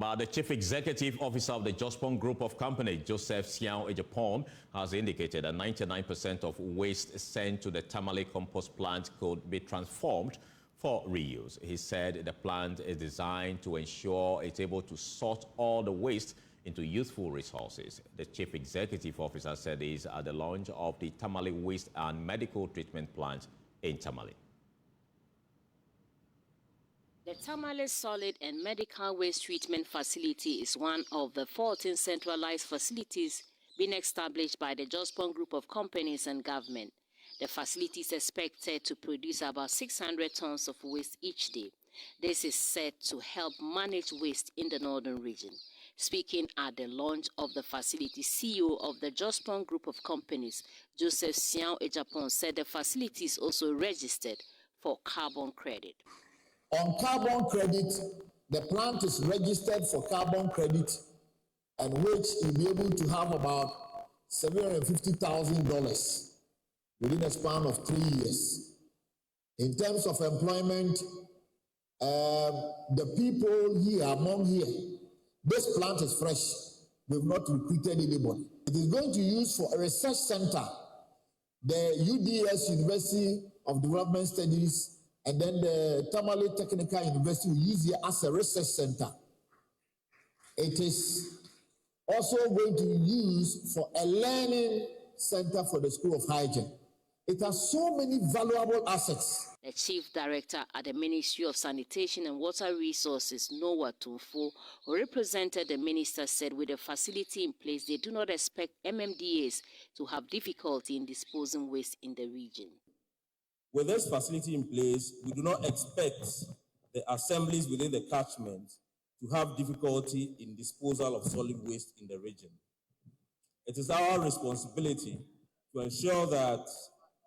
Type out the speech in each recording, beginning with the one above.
But the Chief Executive Officer of the Jospon Group of Companies, Joseph Siao Ejapon, has indicated that 99% of waste sent to the Tamale compost plant could be transformed for reuse. He said the plant is designed to ensure it's able to sort all the waste into useful resources. The Chief Executive Officer said this at the launch of the Tamale Waste and Medical Treatment Plant in Tamale. The Tamale Solid and Medical Waste Treatment Facility is one of the 14 centralized facilities being established by the Jospon Group of Companies and government. The facility is expected to produce about 600 tons of waste each day. This is set to help manage waste in the northern region. Speaking at the launch of the facility, CEO of the Jospon Group of Companies, Joseph Siao Ejapon, said the facility is also registered for carbon credit. On carbon credit, the plant is registered for carbon credit, and which will be able to have about $750,000 within a span of 3 years. In terms of employment, the people here, among here, this plant is fresh. We've not recruited anybody. It is going to use for a research center, the UDS University of Development Studies, and then the Tamale Technical University will use it as a research center. It is also going to be used for a learning center for the School of Hygiene. It has so many valuable assets. The Chief Director at the Ministry of Sanitation and Water Resources, Noah Tumfo, who represented the minister, said with the facility in place, they do not expect MMDAs to have difficulty in disposing waste in the region. With this facility in place, we do not expect the assemblies within the catchment to have difficulty in disposal of solid waste in the region. It is our responsibility to ensure that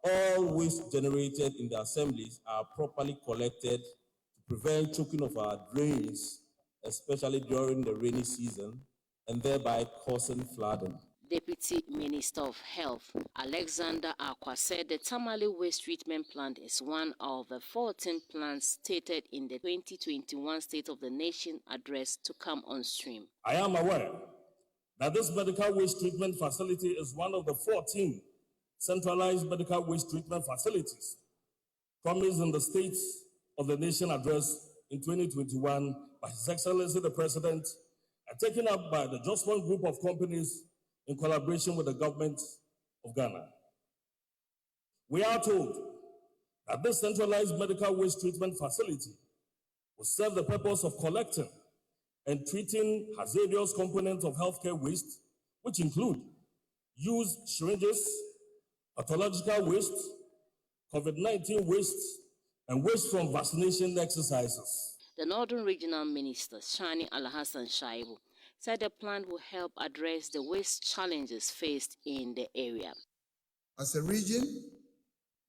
all waste generated in the assemblies are properly collected to prevent choking of our drains, especially during the rainy season, and thereby causing flooding. Deputy Minister of Health, Alexander Akwa, said the Tamale Waste Treatment Plant is one of the 14 plants stated in the 2021 State of the Nation address to come on stream. I am aware that this medical waste treatment facility is one of the 14 centralized medical waste treatment facilities promised in the State of the Nation address in 2021 by His Excellency the President and taken up by the Jospon Group of Companies in collaboration with the government of Ghana. We are told that this centralized medical waste treatment facility will serve the purpose of collecting and treating hazardous components of healthcare waste, which include used syringes, pathological waste, COVID-19 waste, and waste from vaccination exercises. The Northern Regional Minister, Shani Alhassan Shaibu, said the plant will help address the waste challenges faced in the area. As a region,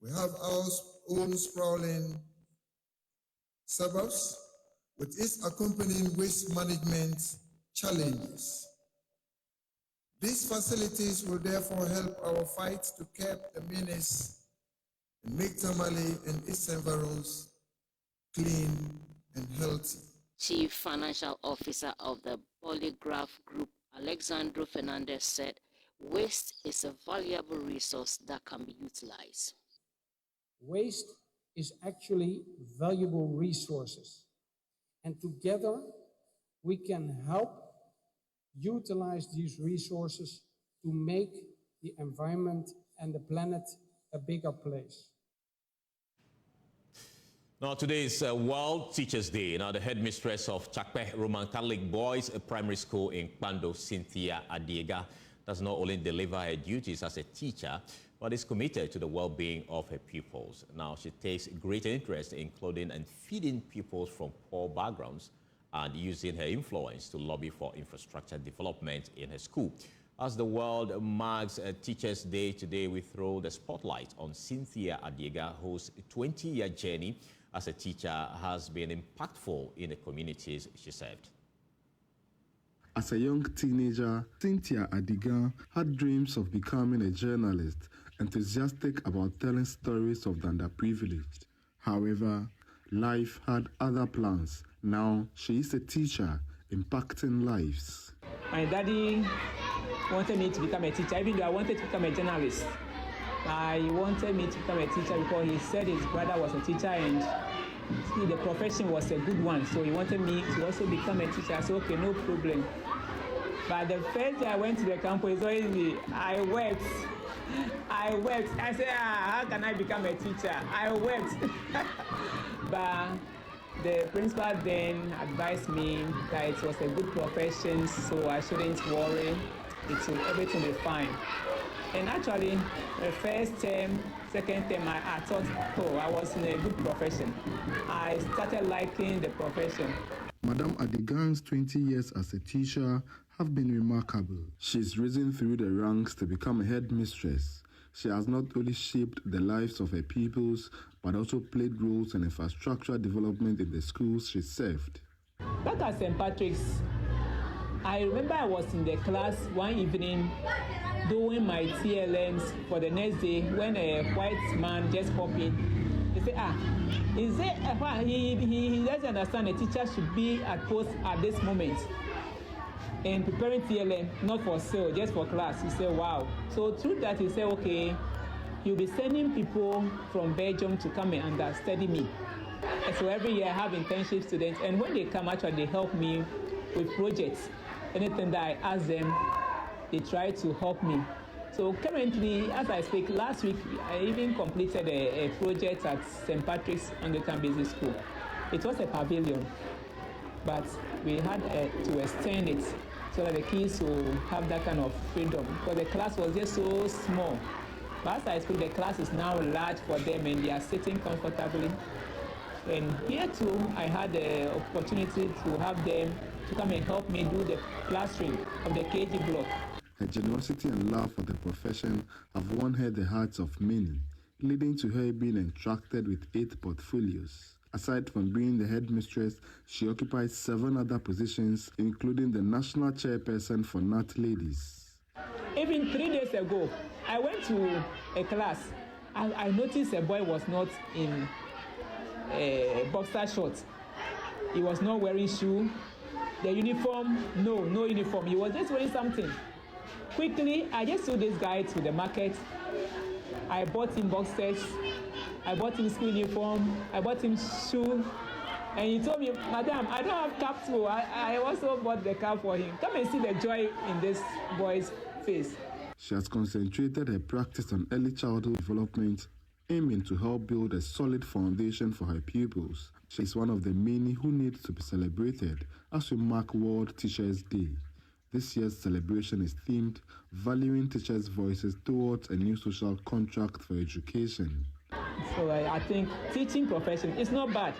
we have our own sprawling suburbs with its accompanying waste management challenges. These facilities will therefore help our fight to curb the menace and make Tamale and its environs clean and healthy. Chief Financial Officer of the Polygraph Group, Alexandro Fernandez, said waste is a valuable resource that can be utilized. Waste is actually valuable resources, and together we can help utilize these resources to make the environment and the planet a bigger place. Now, today is World Teachers' Day. Now, the headmistress of Chakpe Roman Catholic Boys Primary School in Kpando, Cynthia Adiega, does not only deliver her duties as a teacher, but is committed to the well-being of her pupils. Now, she takes great interest in clothing and feeding pupils from poor backgrounds and using her influence to lobby for infrastructure development in her school. As the world marks Teachers' Day today, we throw the spotlight on Cynthia Adiega, whose 20-year journey as a teacher has been impactful in the communities she served. As a young teenager, Cynthia Adiega had dreams of becoming a journalist, enthusiastic about telling stories of the underprivileged. However, life had other plans. Now she is a teacher impacting lives. My daddy wanted me to become a teacher, even though I wanted to become a journalist. I wanted me to become a teacher because he said his brother was a teacher and the profession was a good one. So he wanted me to also become a teacher. I said, okay, no problem. But the first day I went to the campus, I wept. I said, how can I become a teacher? I wept. But the principal then advised me that it was a good profession, so I shouldn't worry. Everything will be fine. And actually, the first term, second term, I thought, I was in a good profession. I started liking the profession. Madam Adigan's 20 years as a teacher have been remarkable. She's risen through the ranks to become a headmistress. She has not only shaped the lives of her pupils, but also played roles in infrastructure development in the schools she served. Back at St. Patrick's, I remember I was in the class one evening doing my TLMs for the next day when a white man just popped in. He said, is it, he doesn't understand a teacher should be at post at this moment and preparing TLM, not for sale, just for class. He said, wow. So through that, he said, okay, he'll be sending people from Belgium to come and study me. And so every year I have internship students, and when they come, actually, they help me with projects. Anything that I ask them, they try to help me. So currently, as I speak, last week, I even completed a project at St. Patrick's Anglican Basic School. It was a pavilion, but we had to extend it so that the kids will have that kind of freedom, because the class was just so small. But as I speak, the class is now large for them and they are sitting comfortably. And here too, I had the opportunity to have them to come and help me do the plastering of the KG block. Her generosity and love for the profession have won her the hearts of many, leading to her being entrusted with 8 portfolios. Aside from being the headmistress, she occupies 7 other positions, including the national chairperson for NAT Ladies. Even 3 days ago, I went to a class. I noticed a boy was not in boxer shorts. He was not wearing shoe. The uniform, no uniform. He was just wearing something. Quickly, I just took this guy to the market. I bought him boxers. I bought him school uniform. I bought him shoe. And he told me, Madam, I don't have cap too. I also bought the cap for him. Come and see the joy in this boy's face. She has concentrated her practice on early childhood development, aiming to help build a solid foundation for her pupils. She is one of the many who need to be celebrated as we mark World Teachers' Day. This year's celebration is themed Valuing Teachers' Voices Towards a New Social Contract for Education. So I think teaching profession is not bad,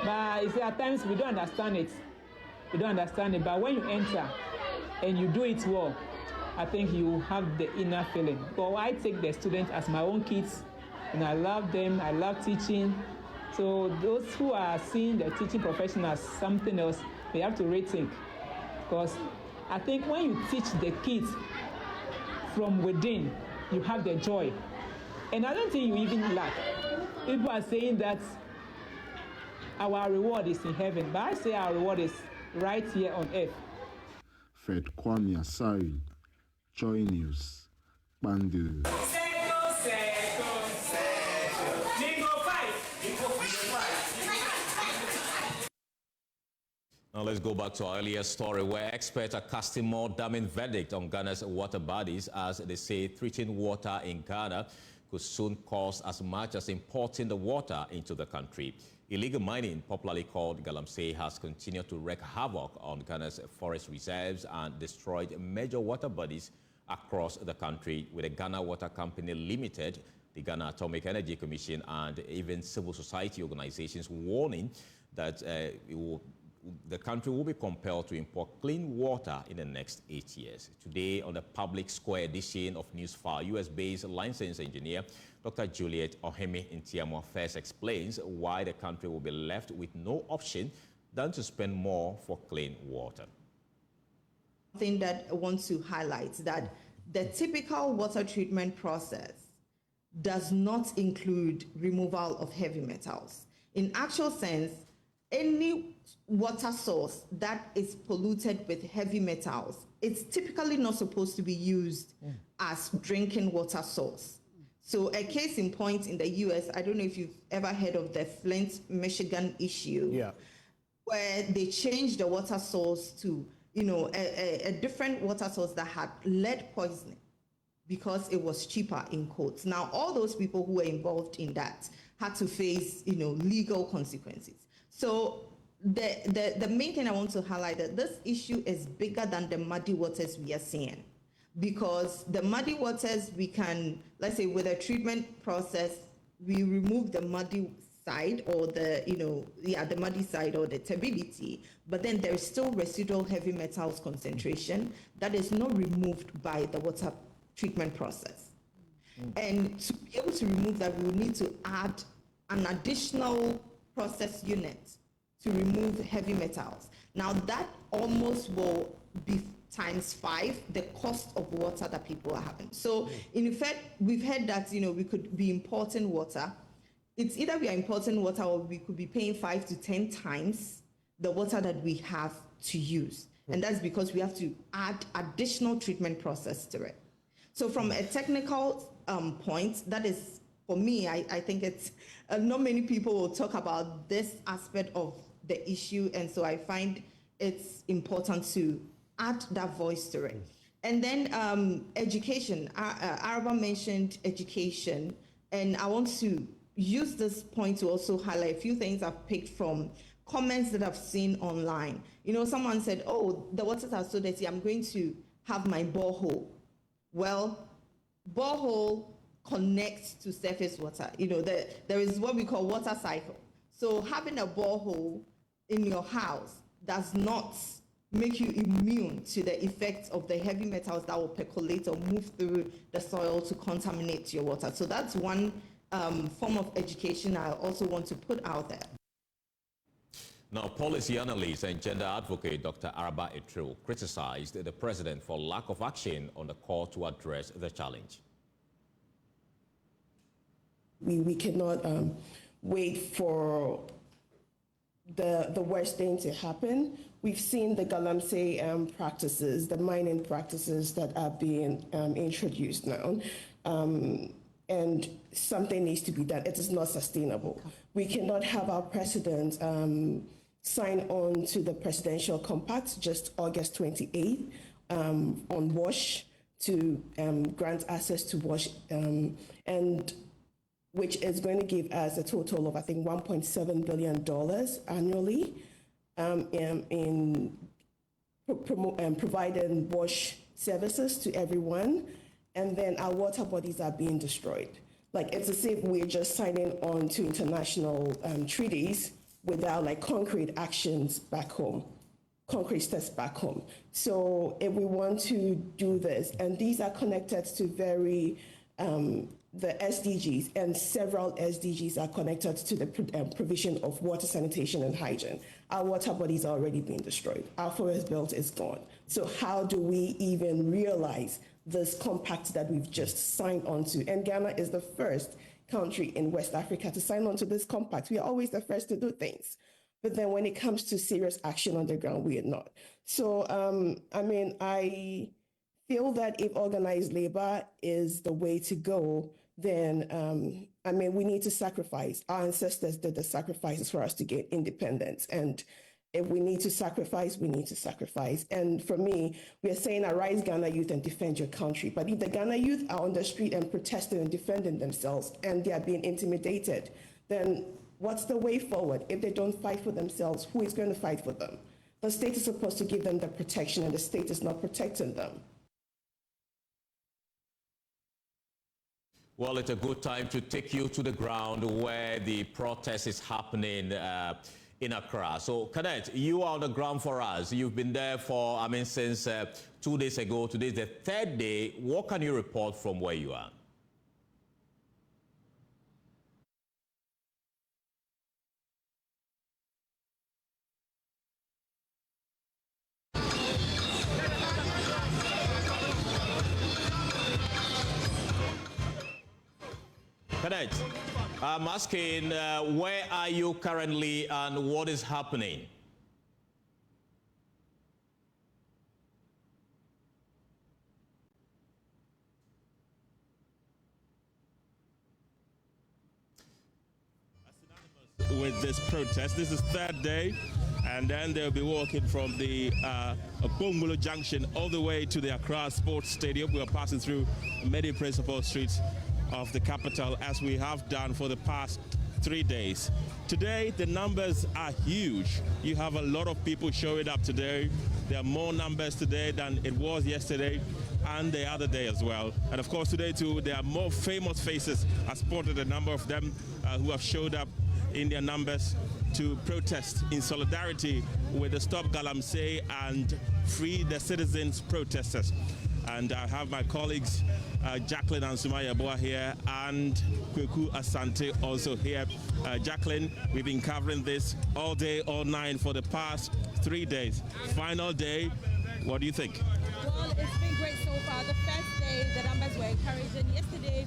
but you see, at times we don't understand it. But when you enter and you do it well, I think you have the inner feeling. But I take the students as my own kids, and I love them. I love teaching. So those who are seeing the teaching profession as something else, they have to rethink. Because I think when you teach the kids from within, you have the joy. And I don't think you even lack. People are saying that our reward is in heaven, but I say our reward is right here on earth. Fred Kwame Asari, Joy News, Bandu. Now let's go back to our earlier story where experts are casting more damning verdict on Ghana's water bodies as they say treating water in Ghana could soon cost as much as importing the water into the country. Illegal mining, popularly called galamsey, has continued to wreak havoc on Ghana's forest reserves and destroyed major water bodies across the country, with the Ghana Water Company Limited, the Ghana Atomic Energy Commission, and even civil society organizations warning that the country will be compelled to import clean water in the next 8 years. Today, on the Public Square edition of Newsfile, US-based licensed engineer Dr. Juliet Ohemi Ntiamo first explains why the country will be left with no option than to spend more for clean water. Thing that I want to highlight that the typical water treatment process does not include removal of heavy metals. In actual sense, any water source that is polluted with heavy metals, it's typically not supposed to be used as drinking water source. So a case in point in the US, I don't know if you've ever heard of the Flint, Michigan issue, where they changed the water source to, a different water source that had lead poisoning because it was cheaper, in quotes. Now, all those people who were involved in that had to face, legal consequences. So the main thing I want to highlight that this issue is bigger than the muddy waters we are seeing. Because the muddy waters, we can, let's say with a treatment process, we remove the muddy side or the muddy side or the turbidity, but then there is still residual heavy metals concentration that is not removed by the water treatment process. And to be able to remove that, we will need to add an additional process unit to remove heavy metals. Now that almost will be ×5 the cost of water that people are having. So in effect, we've heard that we could be importing water. It's either we are importing water or we could be paying 5 to 10 times the water that we have to use. And that's because we have to add additional treatment process to it. So from a technical point, that is, for me, I think it's, not many people will talk about this aspect of the issue. And so I find it's important to add that voice to it. And then education. Araba mentioned education, and I want to use this point to also highlight a few things I've picked from comments that I've seen online. Someone said, oh, the waters are so dirty, I'm going to have my borehole. Well, borehole connects to surface water. There is what we call water cycle. So having a borehole in your house does not make you immune to the effects of the heavy metals that will percolate or move through the soil to contaminate your water. So that's one form of education I also want to put out there. Now, policy analyst and gender advocate Dr. Araba Etril criticized the president for lack of action on the call to address the challenge. We cannot wait for the worst thing to happen. We've seen the galamsey practices, the mining practices that are being introduced now. And something needs to be done. It is not sustainable. We cannot have our president sign on to the presidential compact just August 28th on WASH to grant access to WASH, and which is going to give us a total of, I think, $1.7 billion annually in providing WASH services to everyone. And then our water bodies are being destroyed. Like, it's as if we're just signing on to international treaties without concrete actions back home, concrete steps back home. So if we want to do this, and these are connected to the SDGs, and several SDGs are connected to the provision of water, sanitation, and hygiene. Our water bodies are already being destroyed. Our forest belt is gone. So how do we even realize this compact that we've just signed onto? And Ghana is the first country in West Africa to sign on to this compact. We are always the first to do things. But then when it comes to serious action on the ground, we are not. So, I feel that if organized labor is the way to go, then, we need to sacrifice. Our ancestors did the sacrifices for us to get independence. And if we need to sacrifice, we need to sacrifice. And for me, we are saying, arise, Ghana youth, and defend your country. But if the Ghana youth are on the street and protesting and defending themselves, and they are being intimidated, then what's the way forward? If they don't fight for themselves, who is going to fight for them? The state is supposed to give them the protection, and the state is not protecting them. Well, it's a good time to take you to the ground where the protest is happening in Accra. So, Cadet, you are on the ground for us. You've been there for, since 2 days ago. Today is the third day. What can you report from where you are? Cadet, I'm asking, where are you currently and what is happening? with this protest. This is third day, and then they'll be walking from the Okpongolo Junction all the way to the Accra Sports Stadium. We are passing through many principal streets of the capital, as we have done for the past 3 days. Today, the numbers are huge. You have a lot of people showing up today. There are more numbers today than it was yesterday and the other day as well. And of course, today too, there are more famous faces. I spotted a number of them who have showed up in their numbers to protest in solidarity with the Stop Galamsey and Free the Citizens protesters. And I have my colleagues Jacqueline and Sumaya Boa here, and Kweku Asante also here. Jacqueline, we've been covering this all day, all night for the past 3 days. Final day, what do you think? Well, it's been great so far. The first day, the numbers were encouraging. Yesterday,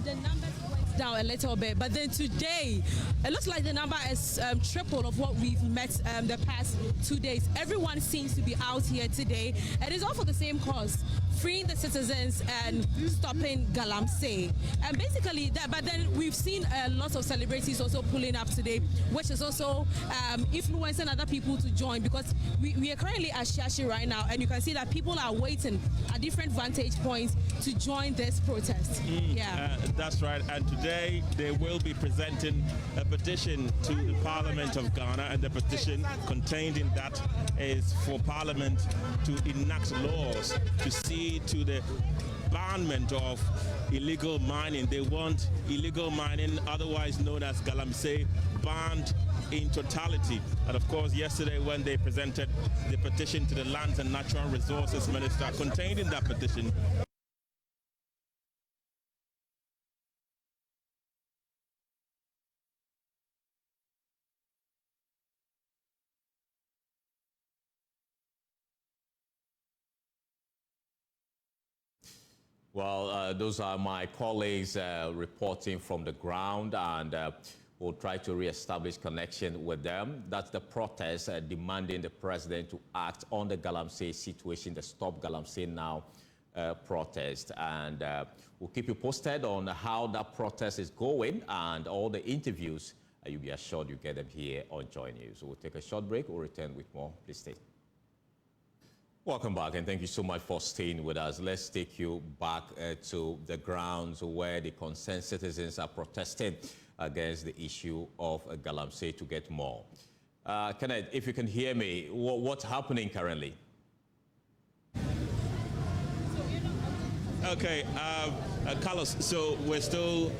the numbers went down a little bit, but then today, it looks like the number is triple of what we've met the past 2 days. Everyone seems to be out here today, and it's all for the same cause: freeing the citizens and stopping Galamsey. And basically, but then we've seen lots of celebrities also pulling up today, which is also influencing other people to join, because we are currently at Shashi right now, and you can see that people are waiting at different vantage points to join this protest. That's right. And today they will be presenting a petition to the Parliament of Ghana, and the petition contained in that is for Parliament to enact laws to see to the banment of illegal mining. They want illegal mining, otherwise known as Galamsey, banned in totality. And of course, yesterday when they presented the petition to the Lands and Natural Resources Minister, contained in that petition, Well, those are my colleagues reporting from the ground, and we'll try to re-establish connection with them. That's the protest demanding the president to act on the Galamsey situation, the Stop Galamsey Now protest. And we'll keep you posted on how that protest is going, and all the interviews. You'll be assured you get them here on Joy News. We'll take a short break. We'll return with more. Please stay. Welcome back, and thank you so much for staying with us. Let's take you back to the grounds where the concerned citizens are protesting against the issue of Galamsey to get more. Kenneth, if you can hear me, what's happening currently? Okay, Carlos, so we're still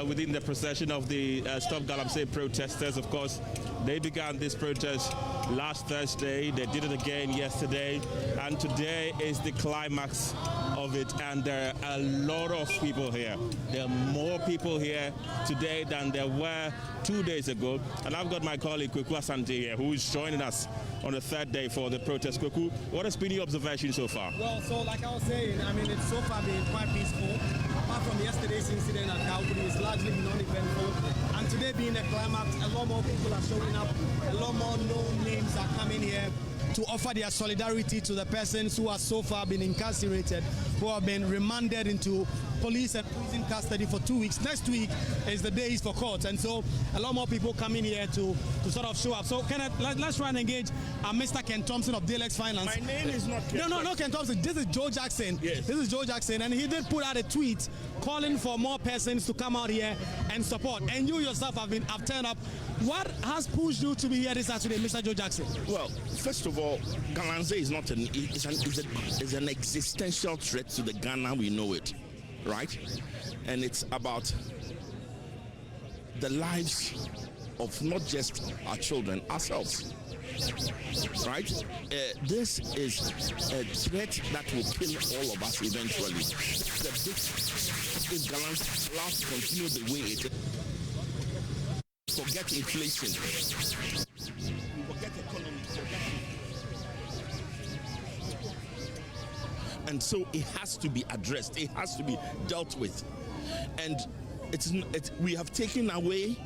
within the procession of the Stop Galamsey protesters. Of course, they began this protest last Thursday. They did it again yesterday, and today is the climax of it, and there are a lot of people here. There are more people here today than there were 2 days ago, and I've got my colleague Kweku Asante here, who is joining us on the third day for the protest. Kweku, what has been your observation so far? Well, so like I was saying, I mean, it's so far been quite peaceful. Apart from yesterday's incident at Calgary, it's largely non-eventful. And today being a climax, a lot more people are showing up, a lot more known names are coming here to offer their solidarity to the persons who have so far been incarcerated, who have been remanded into police and prison custody for 2 weeks. Next week is the days for court, and so a lot more people coming here to sort of show up. So Kenneth, let's try and engage Mr. Ken Thompson of Dalex Finance. My name is not Ken. No, Ken Thompson. This is Joe Jackson. Yes. This is Joe Jackson, and he did put out a tweet calling for more persons to come out here and support. And you yourself have turned up. What has pushed you to be here this Saturday, Mr. Joe Jackson? Well, first of all, Galamsey is not it's an existential threat to the Ghana we know it, right? And it's about the lives of not just our children, ourselves, right? This is a threat that will kill all of us eventually. If Galamsey allows to continue the way it is, forget inflation, forget economy, and so it has to be addressed, it has to be dealt with. And we have taken away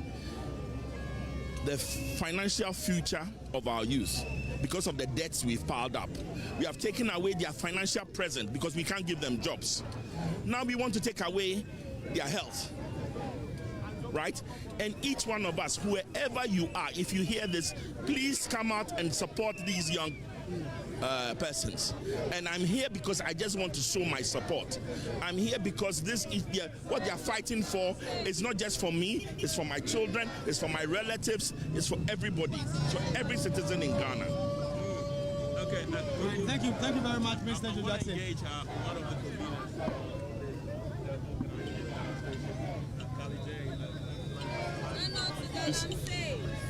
the financial future of our youth because of the debts we've piled up. We have taken away their financial present because we can't give them jobs. Now we want to take away their health. right? And each one of us, wherever you are, if you hear this, please come out and support these young persons. And I'm here because I just want to show my support. I'm here because this is what they are fighting for. It's not just for me, it's for my children, it's for my relatives, it's for everybody, for every citizen in Ghana. Okay, thank you very much, Mr. Jackson. Engage one of the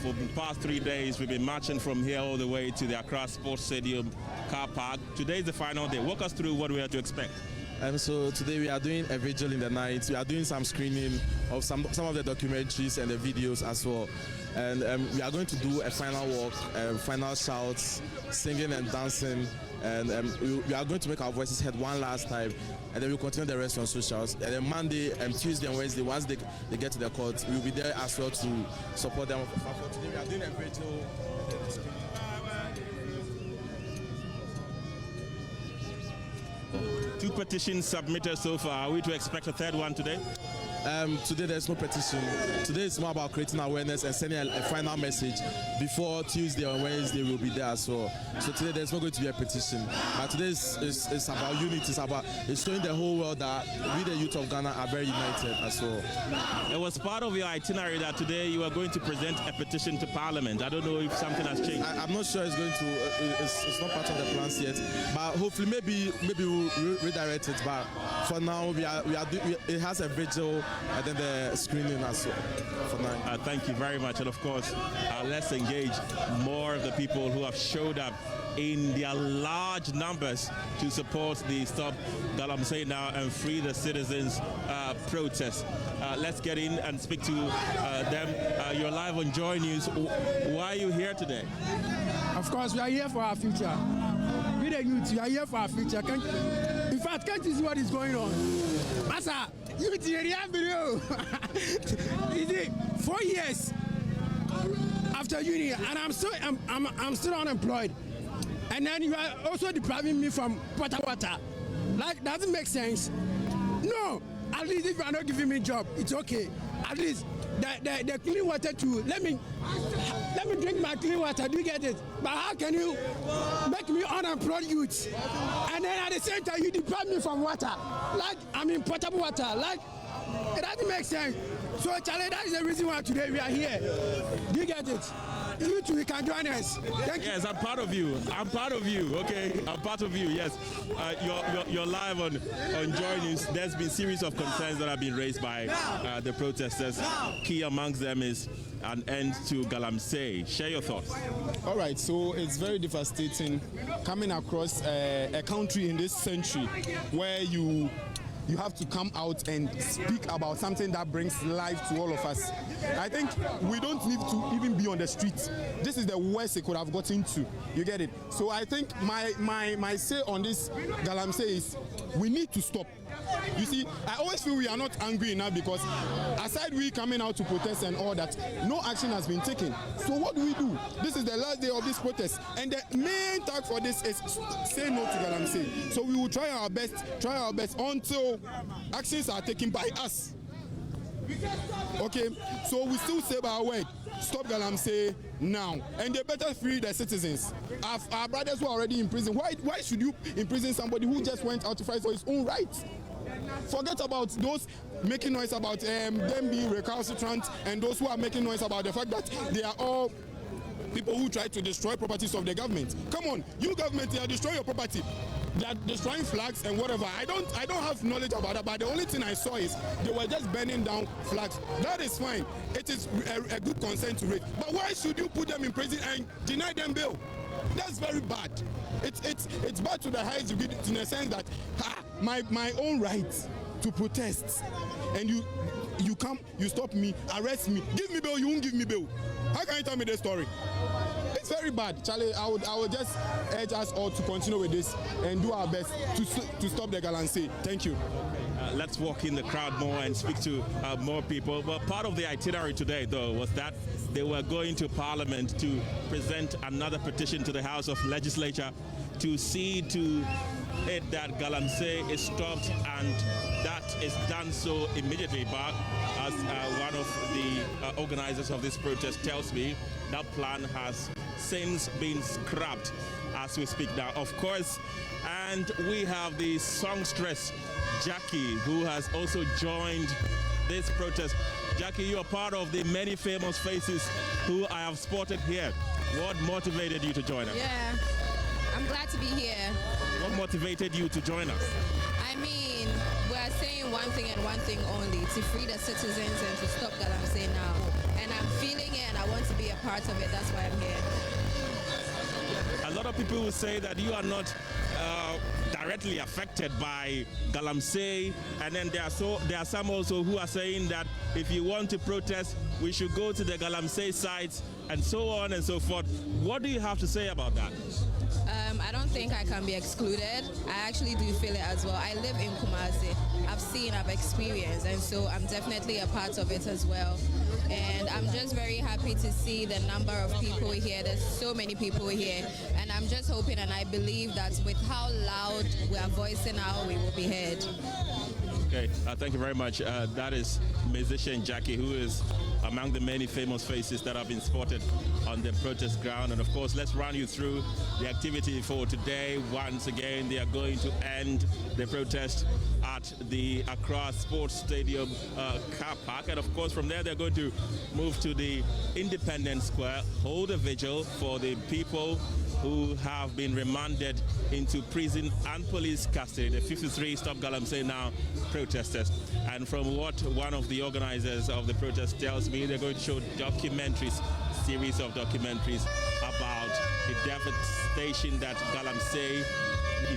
For the past 3 days, we've been marching from here all the way to the Accra Sports Stadium car park. Today is the final day. Walk us through what we are to expect. So today we are doing a vigil in the night. We are doing some screening of some of the documentaries and the videos as well. And we are going to do a final walk, final shouts, singing and dancing. And we are going to make our voices heard one last time, and then we'll continue the rest on socials. And then Monday, Tuesday and Wednesday, once they get to the court, we'll be there as well to support them. For today, we are doing a vigil. Two petitions submitted so far. Are we to expect a third one today? Today there's no petition. Today it's more about creating awareness and sending a final message. Before Tuesday or Wednesday we'll be there as well. So today there's not going to be a petition. But today is about unity. It's showing the whole world that we the youth of Ghana are very united as well. It was part of your itinerary that today you are going to present a petition to Parliament. I don't know if something has changed. I'm not sure it's going to. It's not part of the plans yet. But hopefully maybe we'll redirect it. But for now it has a vigil. And then the screening as well for now. Thank you very much. And of course, let's engage more of the people who have showed up in their large numbers to support the Stop Galamsey Now and Free the Citizens protest. Let's get in and speak to them. You're live on Joy News. Why are you here today? Of course, we are here for our future. We the youth, we are here for our future. In fact, can't you see what is going on? Masa, you video. Is it 4 years after uni, and I'm still unemployed, and then you are also depriving me from water. Like, doesn't make sense. No, at least if you are not giving me a job, it's okay. At least the clean water too. Let me drink my clean water. Do you get it? But how can you make me unemployed youth, and then at the same time you deprive me from water? Like, I mean potable water. Like, it doesn't make sense. So Charlie, that is the reason why today we are here. Do you get it? You too, you can join us. Yes, I'm part of you. I'm part of you. Okay, I'm part of you. Yes, you're live on Joy News. There's been a series of concerns that have been raised by the protesters. Key amongst them is an end to Galamsey. Share your thoughts. All right, so it's very devastating coming across a country in this century where you have to come out and speak about something that brings life to all of us. I think we don't need to even be on the streets. This is the worst it could have gotten to. You get it? So I think my say on this Galamsey is we need to stop. You see, I always feel we are not angry enough because aside we coming out to protest and all that, no action has been taken. So what do? This is the last day of this protest, and the main tag for this is say no to Galamsey. So we will try our best until actions are taken by us. Okay, so we still say by our word, stop Galamsey now, and they better free the citizens. Our brothers who are already in prison. Why should you imprison somebody who just went out to fight for his own rights? Forget about those making noise about them being recalcitrant, and those who are making noise about the fact that they are all people who try to destroy properties of the government. Come on, you government, they are destroying your property. They are destroying flags and whatever. I don't have knowledge about that, but the only thing I saw is they were just burning down flags. That is fine. It is a good concern to raise. But why should you put them in prison and deny them bail? That's very bad. It's bad to the highest degree in the sense that my own right to protest, and you come, you stop me, arrest me, give me bail, you won't give me bail. How can you tell me this story? It's very bad, Charlie. I would just urge us all to continue with this and do our best to stop the Galamsey. Thank you. Let's walk in the crowd more and speak to more people. But part of the itinerary today, though, was that they were going to Parliament to present another petition to the House of Legislature to see to it that Galamsey is stopped, and that is done so immediately. But as one of the organizers of this protest tells me, that plan has since been scrapped as we speak now, of course. And we have the songstress Jackie, who has also joined this protest. Jackie, you are part of the many famous faces who I have spotted here. What motivated you to join us? Yeah, I'm glad to be here. What motivated you to join us? I mean, we're saying one thing and one thing only, to free the citizens and to stop Galamsey now. And I'm feeling it and I want to be a part of it. That's why I'm here. A lot of people will say that you are not directly affected by Galamsey, and then there are some also who are saying that if you want to protest, we should go to the Galamsey sites and so on and so forth. What do you have to say about that? I don't think I can be excluded. I actually do feel it as well. I live in Kumasi. I've seen, I've experienced, and so I'm definitely a part of it as well. And I'm just very happy to see the number of people here. There's so many people here, and I'm just hoping and I believe that with how loud we are voicing out, we will be heard. Okay, thank you very much. That is musician Jackie, who is among the many famous faces that have been spotted on the protest ground. And of course, let's run you through the activity for today. Once again, they are going to end the protest at the Accra Sports Stadium car park. And of course, from there, they're going to move to the Independence Square, hold a vigil for the people who have been remanded into prison and police custody, the 53 Stop Galamsey Now protesters. And from what one of the organizers of the protest tells me, they're going to show documentaries, series of documentaries about the devastation that Galamsey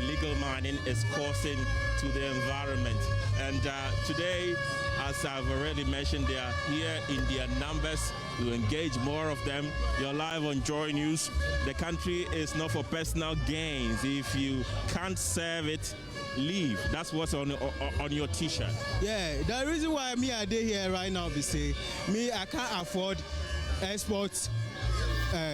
illegal mining is causing to the environment. And today, as I've already mentioned, they are here in their numbers to engage more of them. You're live on Joy News. The country is not for personal gains. If you can't serve it, leave. That's what's on your t-shirt. Yeah, the reason why I dey here right now is say I can't afford export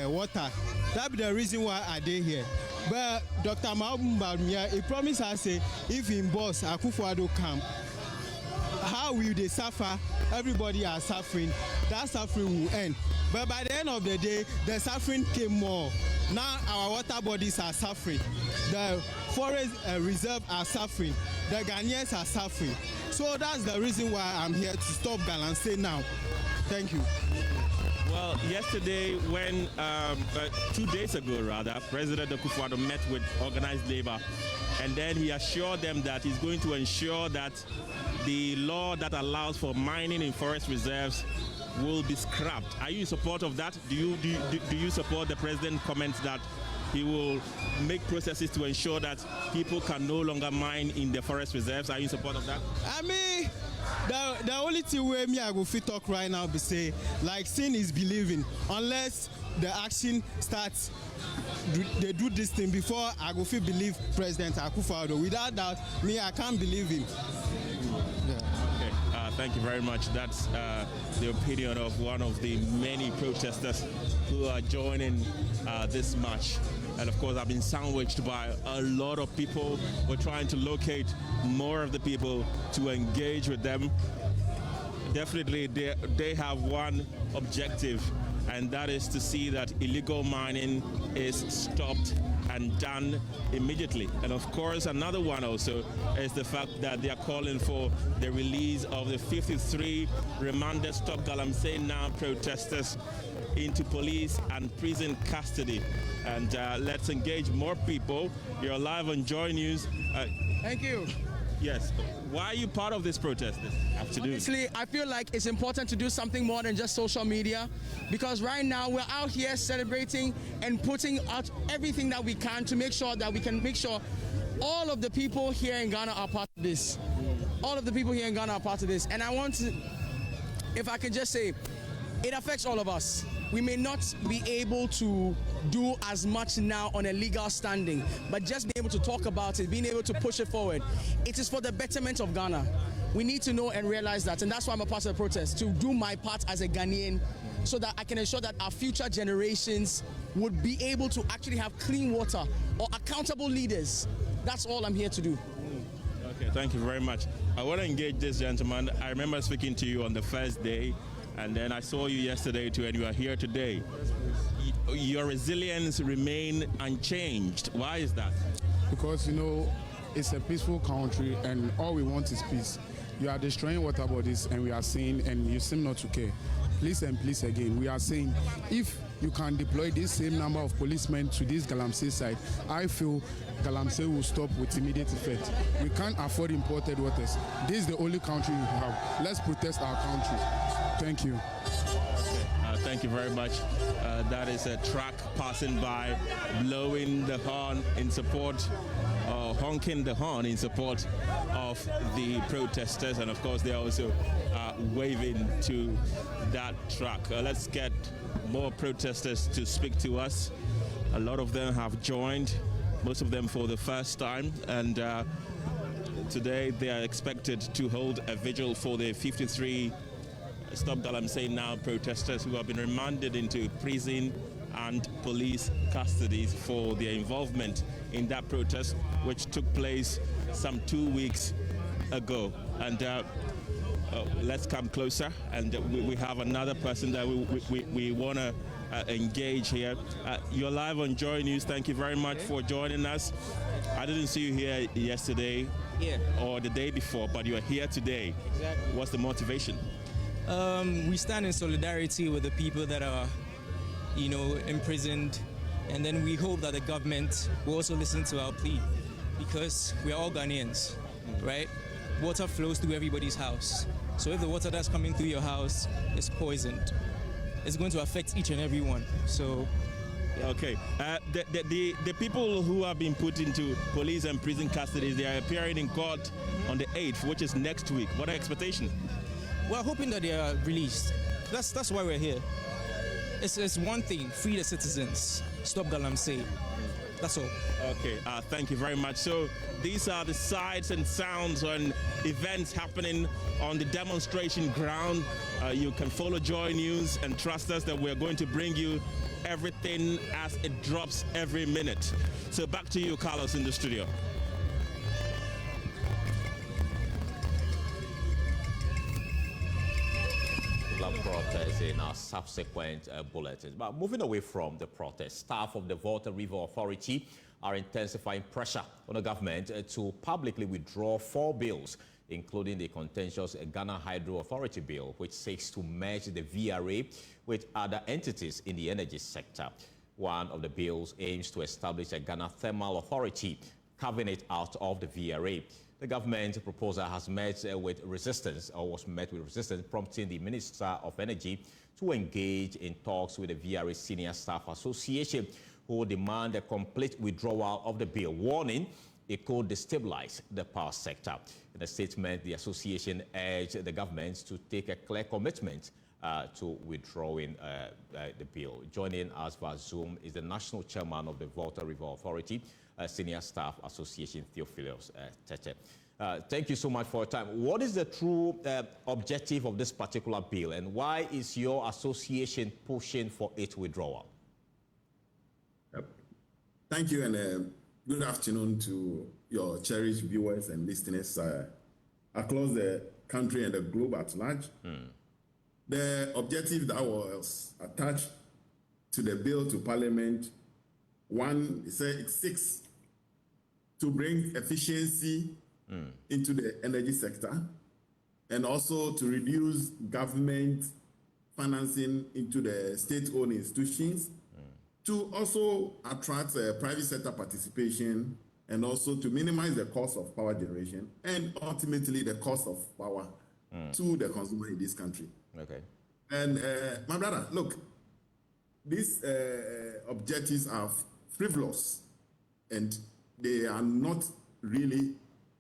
water. That be the reason why I dey here. But Dr. Maubumba, he promised us say if in boss Akufo-Addo come, how will they suffer? Everybody are suffering. That suffering will end. But by the end of the day, the suffering came more. Now our water bodies are suffering. The forest reserve are suffering. The Ghanaians are suffering. So that's the reason why I'm here to stop Galamsey now. Thank you. Well, yesterday, when 2 days ago, rather, President Akufo-Addo met with organized labor, and then he assured them that he's going to ensure that the law that allows for mining in forest reserves will be scrapped. Are you in support of that? Do you support the president's comments that he will make processes to ensure that people can no longer mine in the forest reserves? Are you in support of that? I mean, the only thing where me I go fit talk right now be say, like, seeing is believing. Unless the action starts, they do this thing before I go fit believe President Akufo-Addo. Without that, me I can't believe him. Yeah. Okay, thank you very much. That's the opinion of one of the many protesters who are joining this march. And of course, I've been sandwiched by a lot of people. We're trying to locate more of the people to engage with them. Definitely, they have one objective, and that is to see that illegal mining is stopped and done immediately. And of course, another one also is the fact that they are calling for the release of the 53 remanded Stop Galamsey Now protesters into police and prison custody. And let's engage more people. You're live on Joy News. Thank you. Yes. Why are you part of this protest this afternoon? Honestly, I feel like it's important to do something more than just social media, because right now we're out here celebrating and putting out everything that we can to make sure that we can make sure all of the people here in Ghana are part of this. All of the people here in Ghana are part of this. And I want to, if I can just say, it affects all of us. We may not be able to do as much now on a legal standing, but just being able to talk about it, being able to push it forward, it is for the betterment of Ghana. We need to know and realize that, and that's why I'm a part of the protest, to do my part as a Ghanaian so that I can ensure that our future generations would be able to actually have clean water or accountable leaders. That's all I'm here to do. Okay, thank you very much. I want to engage this gentleman. I remember speaking to you on the first day, and then I saw you yesterday too, and you are here today. Your resilience remain unchanged. Why is that? Because, you know, it's a peaceful country and all we want is peace. You are destroying water bodies and we are saying, and you seem not to care. Please and please again, we are saying, if you can deploy this same number of policemen to this Galamsey side, I feel Galamsey will stop with immediate effect. We can't afford imported waters. This is the only country we have. Let's protest our country. Thank you. Thank you very much. That is a truck passing by, blowing the horn in support, honking the horn in support of the protesters. And of course, they are also waving to that truck. Let's get more protesters to speak to us. A lot of them have joined, most of them for the first time. And today they are expected to hold a vigil for the 53 Stop Galamsey Now protesters who have been remanded into prison and police custody for their involvement in that protest, which took place some 2 weeks ago. And let's come closer, and we have another person that we want to engage here. You're live on Joy News. Thank you very much for joining us. I didn't see you here yesterday or the day before, but you are here today. Exactly. What's the motivation? We stand in solidarity with the people that are, you know, imprisoned, and then we hope that the government will also listen to our plea, because we are all Ghanaians, right? Water flows through everybody's house. So if the water that's coming through your house is poisoned, it's going to affect each and every one. So, yeah. Okay. The people who have been put into police and prison custody, they are appearing in court on the 8th, which is next week. What are expectations? We're hoping that they are released. That's why we're here. It's one thing: free the citizens, stop Galamsey. That's all. Okay, thank you very much. So these are the sights and sounds and events happening on the demonstration ground. You can follow Joy News and trust us that we're going to bring you everything as it drops every minute. So back to you, Carlos, in the studio. Protests in our subsequent bulletins. But moving away from the protest, staff of the Volta River Authority are intensifying pressure on the government to publicly withdraw 4 bills, including the contentious Ghana Hydro Authority bill, which seeks to merge the VRA with other entities in the energy sector. One of the bills aims to establish a Ghana Thermal Authority, carving it out of the VRA. The government proposal has met with resistance, or was met with resistance, prompting the Minister of Energy to engage in talks with the VRA Senior Staff Association, who demand a complete withdrawal of the bill, warning it could destabilize the power sector. In a statement, the association urged the government to take a clear commitment to withdrawing the bill. Joining us via Zoom is the national chairman of the Volta River Authority Senior Staff Association, Theophilus Tete. Thank you so much for your time. What is the true objective of this particular bill, and why is your association pushing for its withdrawal? Thank you, and good afternoon to your cherished viewers and listeners across the country and the globe at large. The objective that was attached to the bill to Parliament, one, it seeks to bring efficiency into the energy sector, and also to reduce government financing into the state-owned institutions, to also attract private sector participation, and also to minimize the cost of power generation and ultimately the cost of power to the consumer in this country. Okay. And my brother, look, these objectives are frivolous, and they are not really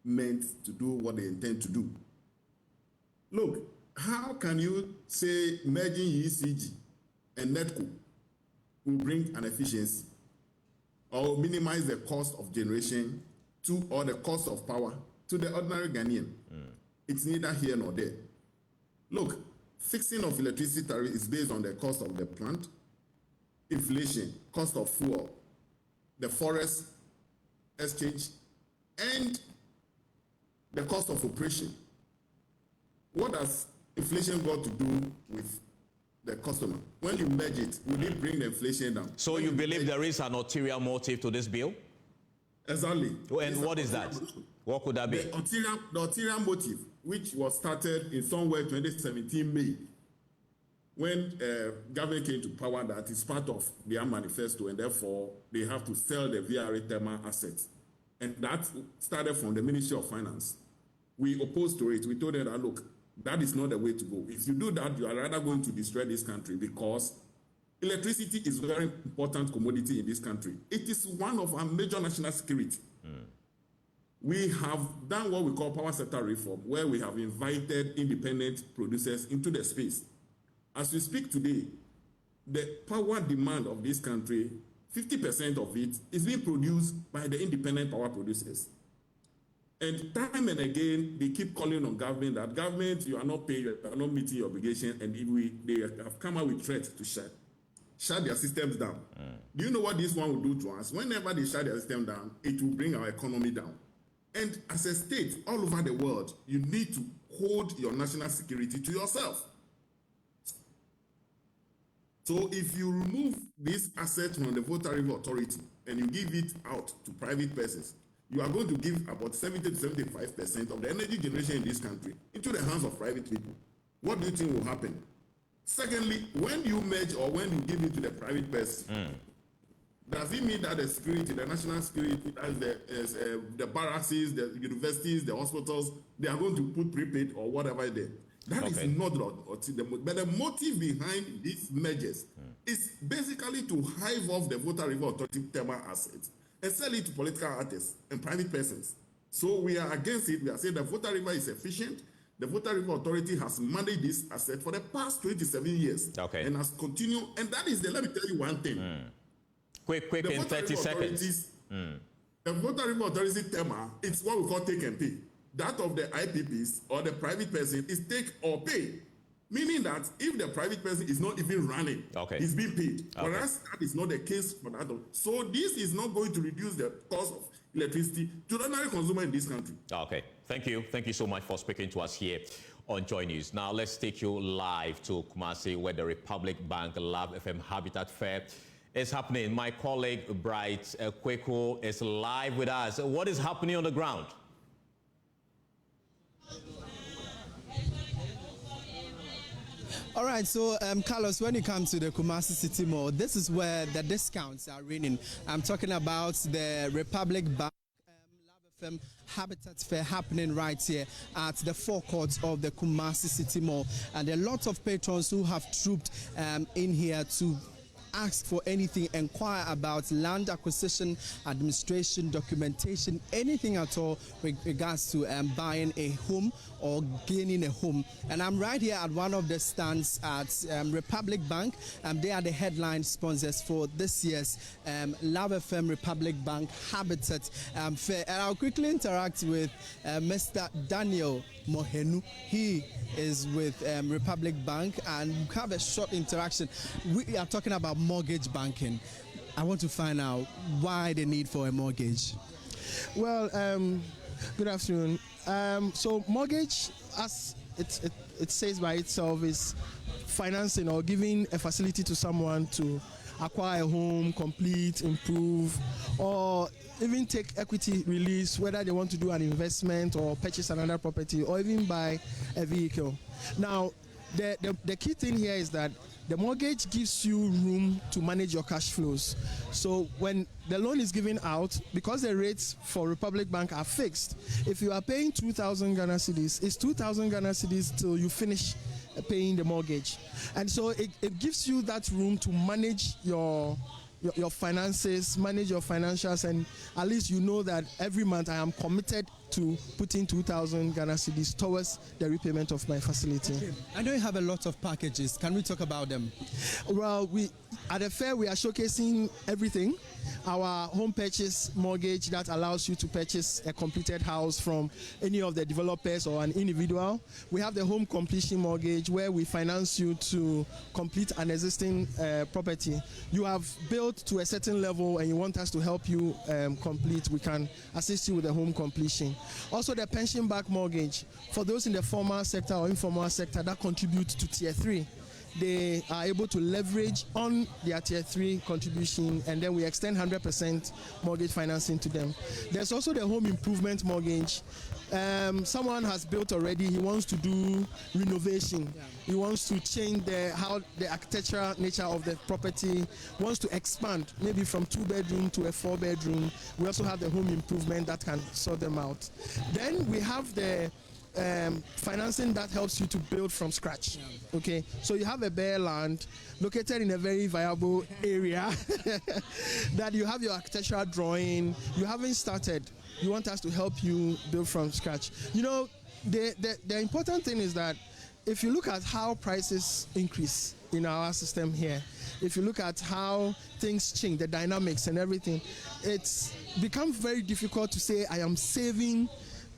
meant to do what they intend to do. Look, how can you say merging UCG and NETCO will bring an efficiency or minimize the cost of generation or the cost of power to the ordinary Ghanaian? It's neither here nor there. Look, fixing of electricity tariff is based on the cost of the plant, inflation, cost of fuel, the forest exchange, and the cost of operation. What has inflation got to do with the customer? When you merge it, will it bring the inflation down? So you believe there is an ulterior motive to this bill? Exactly. And what is that? What could that be? The ulterior motive, which was started in somewhere 2017 May, when government came to power, that is part of their manifesto, and therefore they have to sell the VRA thermal assets. And that started from the Ministry of Finance. We opposed to it. We told them that, look, that is not the way to go. If you do that, you are rather going to destroy this country, because electricity is a very important commodity in this country. It is one of our major national security. We have done what we call power sector reform, where we have invited independent producers into the space. As we speak today, the power demand of this country, 50% of it is being produced by the independent power producers. And time and again, they keep calling on government that government, you are not paying, you are not meeting your obligation, and if they have come out with threats to shut their systems down. Do you know what this one will do to us? Whenever they shut their system down, it will bring our economy down. And as a state, all over the world, you need to hold your national security to yourself. So if you remove this asset from the Volta River Authority and you give it out to private persons, you are going to give about 70 to 75% of the energy generation in this country into the hands of private people. What do you think will happen? Secondly, when you merge or when you give it to the private person, does it mean that the security, the national security, the barracks, the universities, the hospitals, they are going to put prepaid or whatever there? That is not but the motive behind these measures is basically to hive off the Volta River Authority thermal assets and sell it to political artists and private persons. So we are against it. We are saying the Volta River is efficient. The Volta River Authority has managed this asset for the past 27 years and has continued. And that is let me tell you one thing. Quick, in 30 seconds. The Volta River Authority thermal, it's what we call take and pay. That of the IPPs or the private person is take or pay. Meaning that if the private person is not even running, he's being paid. Whereas that is not the case for that. So this is not going to reduce the cost of electricity to the ordinary consumer in this country. Okay, thank you. Thank you so much for speaking to us here on Joy News. Now let's take you live to Kumasi, where the Republic Bank Love FM Habitat Fair is happening. My colleague Bright Kweko is live with us. What is happening on the ground? All right, so Carlos, when you come to the Kumasi City Mall, this is where the discounts are reigning. I'm talking about the Republic Bank Love FM Habitat Fair happening right here at the forecourt of the Kumasi City Mall. And there are lots of patrons who have trooped in here to ask for anything, inquire about land acquisition, administration, documentation, anything at all with regards to buying a home or gaining a home. And I'm right here at one of the stands at Republic Bank. They are the headline sponsors for this year's Love FM Republic Bank Habitat Fair. And I'll quickly interact with Mr. Daniel Mohenu. He is with Republic Bank, and we have a short interaction. We are talking about mortgage banking. I want to find out why the need for a mortgage. Well, good afternoon. So mortgage, as it says by itself, is financing or giving a facility to someone to acquire a home, complete, improve, or even take equity release, whether they want to do an investment or purchase another property or even buy a vehicle. Now, the key thing here is that the mortgage gives you room to manage your cash flows. So when the loan is given out, because the rates for Republic Bank are fixed, if you are paying 2,000 Ghana cedis, it's 2,000 Ghana cedis till you finish paying the mortgage. And so it gives you that room to manage your your finances, manage your financials, and at least you know that every month I am committed to putting 2,000 Ghana cedis towards the repayment of my facility. Okay. I know you have a lot of packages. Can we talk about them? Well, at the fair we are showcasing everything. Our home purchase mortgage that allows you to purchase a completed house from any of the developers or an individual. We have the home completion mortgage where we finance you to complete an existing property. You have built to a certain level and you want us to help you complete. We can assist you with the home completion. Also the pension back mortgage for those in the formal sector or informal sector that contribute to tier 3. They are able to leverage on their tier 3 contribution, and then we extend 100% mortgage financing to them. There's also the home improvement mortgage. Someone has built already, he wants to do renovation. He wants to change the architectural nature of the property, wants to expand maybe from 2-bedroom to a 4-bedroom. We also have the home improvement that can sort them out. Then we have the financing that helps you to build from scratch. Okay, so you have a bare land located in a very viable area that you have your architectural drawing, you haven't started, you want us to help you build from scratch. You know, the important thing is that if you look at how prices increase in our system here, if you look at how things change, the dynamics and everything, it's become very difficult to say I am saving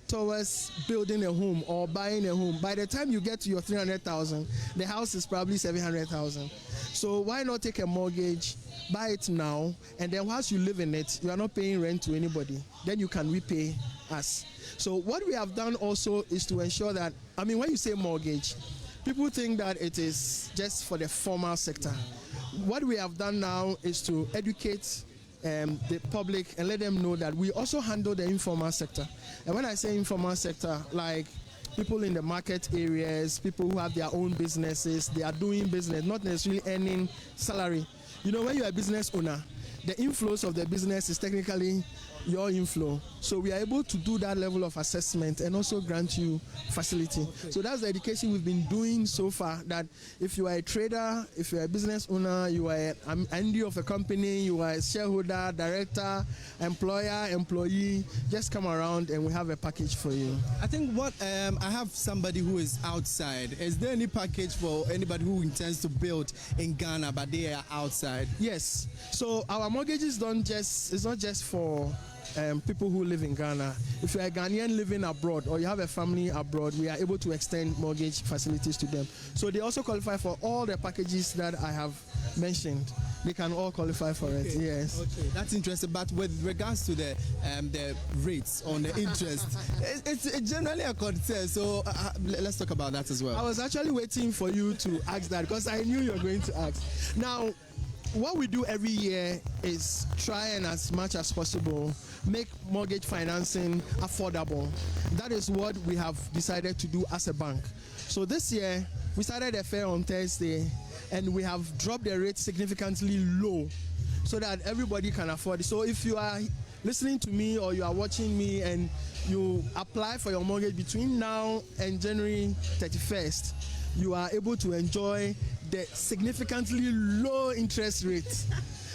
towards building a home or buying a home. By the time you get to your 300,000, the house is probably 700,000. So why not take a mortgage, buy it now, and then once you live in it, you are not paying rent to anybody. Then you can repay us. So what we have done also is to ensure that, I mean, when you say mortgage, people think that it is just for the formal sector. What we have done now is to educate the public and let them know that we also handle the informal sector. And when I say informal sector, like people in the market areas, people who have their own businesses, they are doing business, not necessarily earning salary. You know, when you're a business owner, the inflows of the business is technically your inflow. So we are able to do that level of assessment and also grant you facility. Okay. So that's the education we've been doing so far, that if you are a trader, if you're a business owner, you are an MD of a company, you are a shareholder, director, employer, employee, just come around and we have a package for you. I think what I have somebody who is outside. Is there any package for anybody who intends to build in Ghana but they are outside? Yes. So our mortgages it's not just for people who live in Ghana. If you're a Ghanaian living abroad or you have a family abroad, we are able to extend mortgage facilities to them. So they also qualify for all the packages that I have mentioned. They can all qualify for it. Yes. Okay, that's interesting. But with regards to the rates on the interest, it's generally a concern. So let's talk about that as well. I was actually waiting for you to ask that because I knew you were going to ask. Now, what we do every year is try and as much as possible make mortgage financing affordable. That is what we have decided to do as a bank. So this year, we started a fair on Thursday and we have dropped the rate significantly low so that everybody can afford it. So if you are listening to me or you are watching me and you apply for your mortgage between now and January 31st, you are able to enjoy the significantly low interest rate.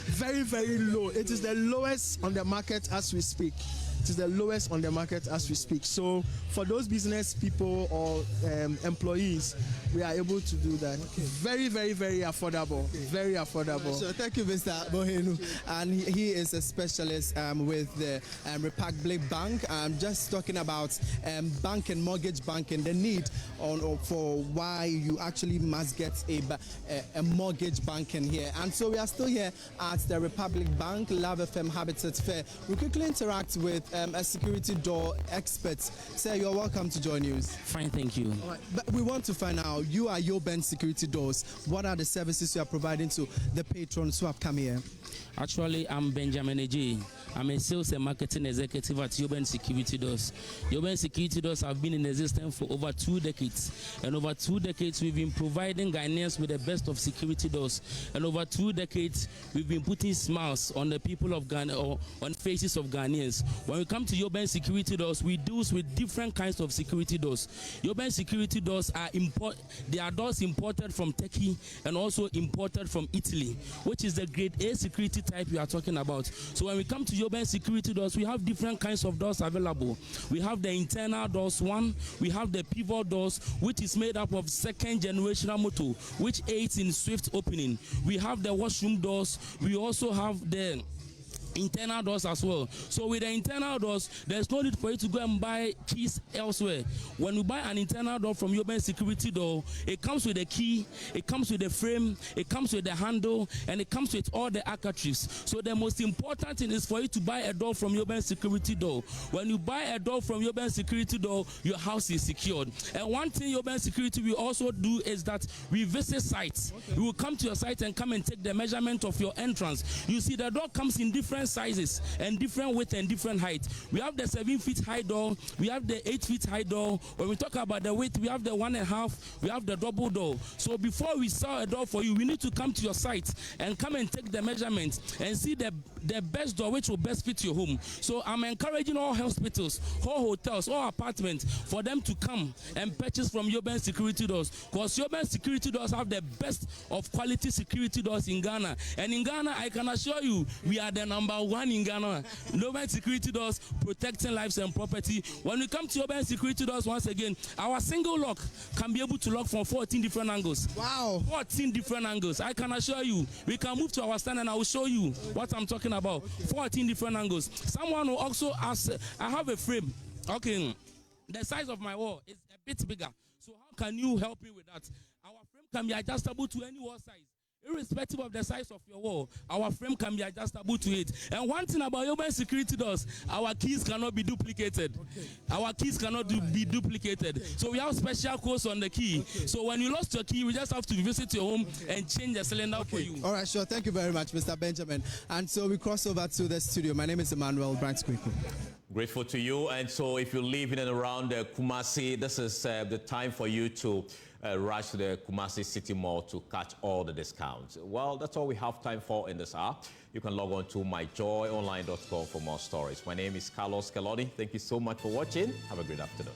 Very, very low. It is the lowest on the market as we speak. It is the lowest on the market as we speak. So for those business people or employees, we are able to do that. Okay. Very, very, very affordable. Okay. Very affordable. So thank you, Mr. Bohenu. And he is a specialist with the Republic Bank. I'm just talking about bank and mortgage banking, the need for why you actually must get a mortgage banking here. And so we are still here at the Republic Bank, Love FM Habitat Fair. We quickly interact with a security door expert. Sir, you're welcome to Joy News. Fine, thank you. All right. But we want to find out, you are Yoben Security Doors. What are the services you are providing to the patrons who have come here? Actually, I'm Benjamin Eji. I'm a sales and marketing executive at Yoben Security Doors. Yoben Security Doors have been in existence for over 2 decades. And over 2 decades, we've been providing Ghanaians with the best of security doors. And over 2 decades, we've been putting smiles on the people of Ghana, or on faces of Ghanaians. When we come to Yoben security doors, we deal with different kinds of security doors. Yoben security doors are they are doors imported from Turkey and also imported from Italy, which is the grade A security type we are talking about. So when we come to Yoben security doors, we have different kinds of doors available. We have the internal doors one, we have the pivot doors, which is made up of second generational motor, which aids in swift opening. We have the washroom doors, we also have the internal doors as well. So with the internal doors, there's no need for you to go and buy keys elsewhere. When you buy an internal door from Yoben security door, it comes with a key, it comes with the frame, it comes with the handle, and it comes with all the accessories. So the most important thing is for you to buy a door from Yoben security door. When you buy a door from Yoben security door, your house is secured. And one thing Yoben security we also do is that we visit sites. We will come to your site and come and take the measurement of your entrance. You see, the door comes in different sizes and different width and different height. We have the 7-foot high door, we have the 8-foot high door. When we talk about the width, we have the 1.5, we have the double door. So before we sell a door for you, we need to come to your site and come and take the measurement and see the best door which will best fit your home. So I'm encouraging all hospitals, all hotels, all apartments for them to come and purchase from Yoben security doors, because Yoben security doors have the best of quality security doors in Ghana. And in Ghana, I can assure you, we are the number one in Ghana. Yoben security doors, protecting lives and property. When we come to Yoben security doors, once again, our single lock can be able to lock from 14 different angles. Wow. 14 different angles. I can assure you, we can move to our stand and I will show you what I'm talking about. 14 different angles. Someone will also ask, I have a frame. Okay, the size of my wall is a bit bigger. So how can you help me with that? Our frame can be adjustable to any wall size. Irrespective of the size of your wall, our frame can be adjustable to it. And one thing about Yoben security doors, our keys cannot be duplicated. Okay. Our keys cannot be duplicated. Okay. So we have special codes on the key. Okay. So when you lost your key, we just have to visit your home and change the cylinder for you. All right, sure. Thank you very much, Mr. Benjamin. And so we cross over to the studio. My name is Emmanuel Branch quickly. Grateful to you. And so if you live in and around Kumasi, this is the time for you to rush to the Kumasi City Mall to catch all the discounts. Well, that's all we have time for in this hour. You can log on to myjoyonline.com for more stories. My name is Carlos Keloni. Thank you so much for watching. Have a great afternoon.